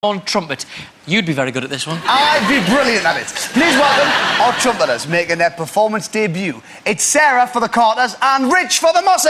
on trumpet. You'd be very good at this one. I'd be brilliant at it. Please welcome our trumpeters making their performance debut. It's Sarah for the Carters and Rich for the Mosses.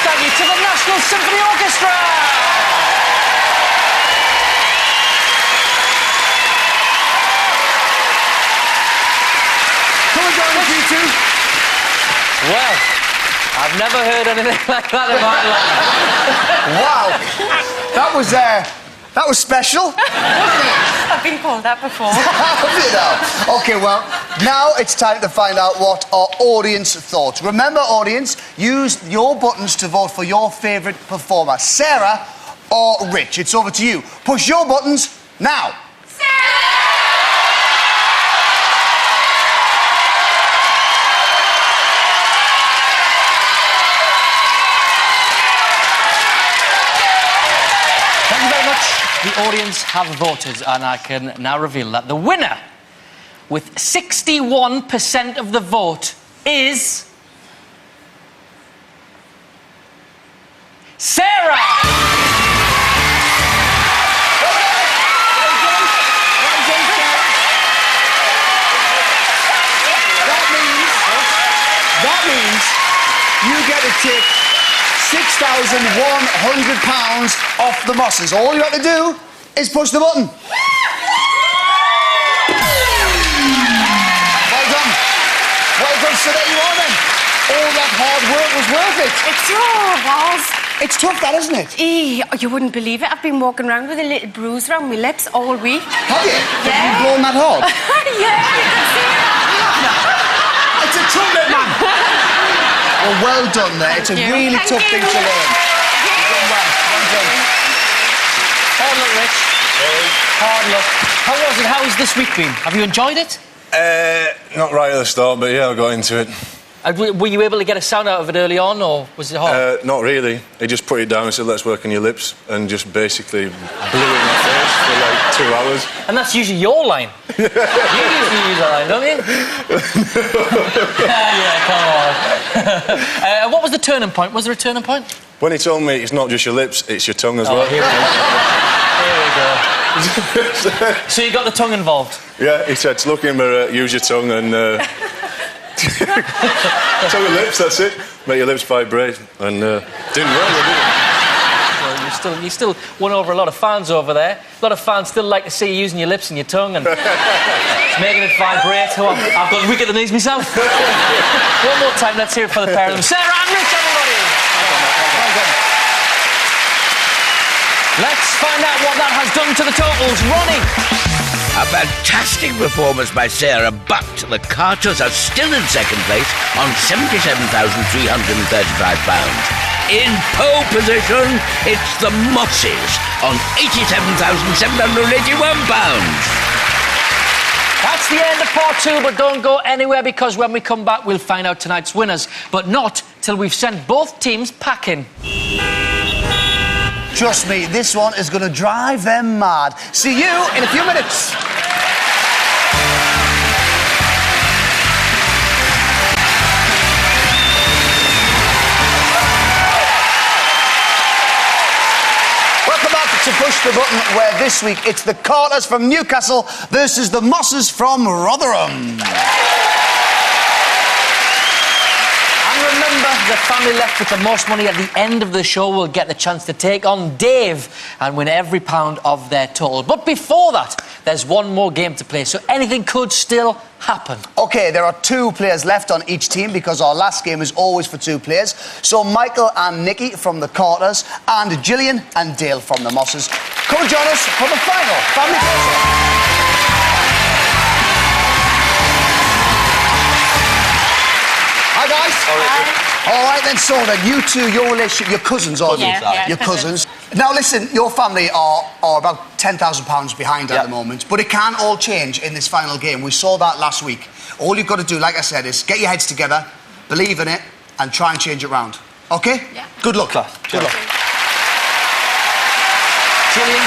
Thank you to the National Symphony Orchestra! Come and join us, you two. Well, I've never heard anything like that in my Wow. life. That was special. I've been called that before. Have you now? OK, well, now it's time to find out what our audience thought. Remember, audience, use your buttons to vote for your favourite performer, Sarah or Rich. It's over to you. Push your buttons now. Thank you very much. The audience have voted, and I can now reveal that the winner, with 61% of the vote, is... Sarah! That means you get to take £6,100 off the Mosses. All you have to do is push the button. Well done. Well done. So there you are then. All that hard work was worth it. It sure was. It's tough, that, isn't it? You wouldn't believe it. I've been walking around with a little bruise around my lips all week. Have you? Yeah. Have you blown that hard? Yeah, you can see it. It's a trumpet, man. Well done there. It's a really tough thing to learn. You've done well. Well done. Hard luck, Rich. Hard luck. How was it? How has this week been? Have you enjoyed it? Not right at the start, but yeah, I got into it. Were you able to get a sound out of it early on, or was it hard? Not really. He just put it down and said, let's work on your lips, and just basically blew in my face for like 2 hours. And that's usually your line. You usually use that line, don't you? Yeah, come on. What was the turning point? Was there a turning point? When he told me it's not just your lips, it's your tongue as well. Here we go. So you got the tongue involved? Yeah, he said, look in the mirror, use your tongue and... Tongue and lips, that's it. Make your lips vibrate. And didn't work, did it? Well, You still won over a lot of fans over there. A lot of fans still like to see you using your lips and your tongue and making it vibrate. Oh, I've got weak at the knees myself. One more time, let's hear it for the pair of them. Sarah and Rich, everybody! Let's find out what that has done to the totals. Ronnie! A fantastic performance by Sarah, but the Carters are still in second place on £77,335. In pole position, it's the Mosses on £87,781. That's the end of part 2, but don't go anywhere because when we come back, we'll find out tonight's winners. But not till we've sent both teams packing. Trust me, this one is going to drive them mad. See you in a few minutes. Welcome back to Push the Button, where this week it's the Carters from Newcastle versus the Mosses from Rotherham. Remember, the family left with the most money at the end of the show will get the chance to take on Dave and win every pound of their total. But before that, there's one more game to play, so anything could still happen. OK, there are 2 players left on each team because our last game is always for 2 players. So Michael and Nikki from the Carters and Gillian and Dale from the Mosses. Come and join us for the final family close-up. Hi, guys. All right, then, so then, you two, your relationship, your cousins, aren't you? Yeah. Your cousins. Now, listen, your family are about £10,000 behind at the moment, but it can all change in this final game. We saw that last week. All you've got to do, like I said, is get your heads together, believe in it, and try and change it round. OK? Yeah. Good luck. Good luck. Gillian,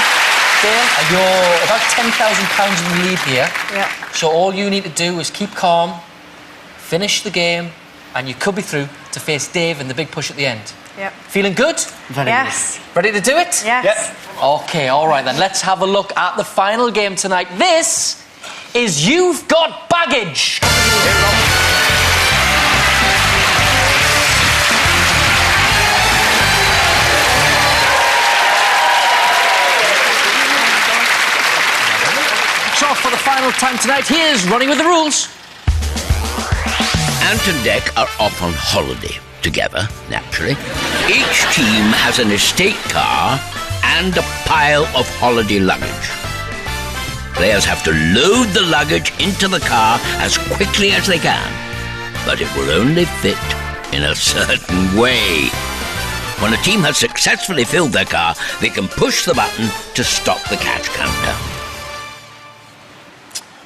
Dale, you're about £10,000 in the lead here. Yeah. So all you need to do is keep calm, finish the game, and you could be through to face Dave in the big push at the end. Yep. Feeling good? Yes. Ready to do it? Yes. Yep. OK, all right then. Let's have a look at the final game tonight. This is You've Got Baggage. So for the final time tonight, here's Ronnie with the rules. Ant and Dec are off on holiday together, naturally. Each team has an estate car and a pile of holiday luggage. Players have to load the luggage into the car as quickly as they can, but it will only fit in a certain way. When a team has successfully filled their car, they can push the button to stop the catch counter.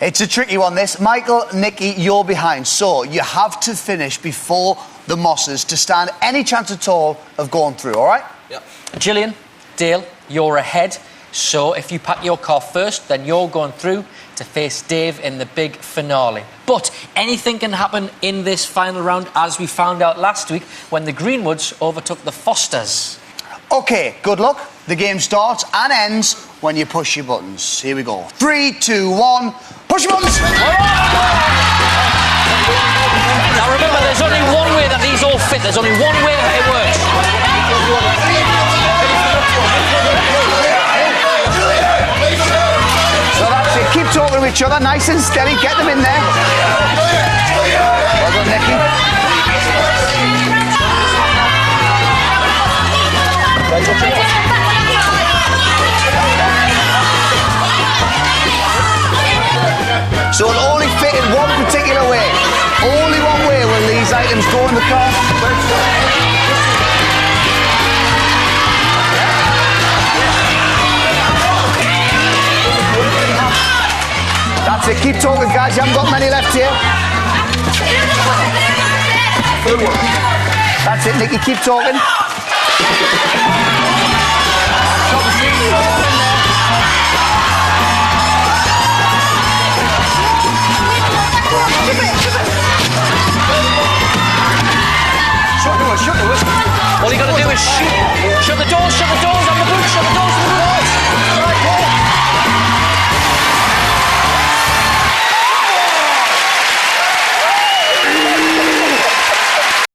It's a tricky one, this. Michael, Nikki, you're behind, so you have to finish before the Mosses to stand any chance at all of going through, all right? Yep. Gillian, Dale, you're ahead. So if you pack your car first, then you're going through to face Dave in the big finale. But anything can happen in this final round, as we found out last week when the Greenwoods overtook the Fosters. OK, good luck. The game starts and ends when you push your buttons. Here we go. 3, 2, 1... Push your buttons! Now remember, there's only one way that these all fit. There's only one way that it works. So that's it. Keep talking to each other, nice and steady. Get them in there. Well done, Nikki. So it'll only fit in one particular way. Only one way will these items go in the car. That's it. Keep talking, guys. You haven't got many left here. That's it, Nikki. Keep talking. All you got to do is shoot.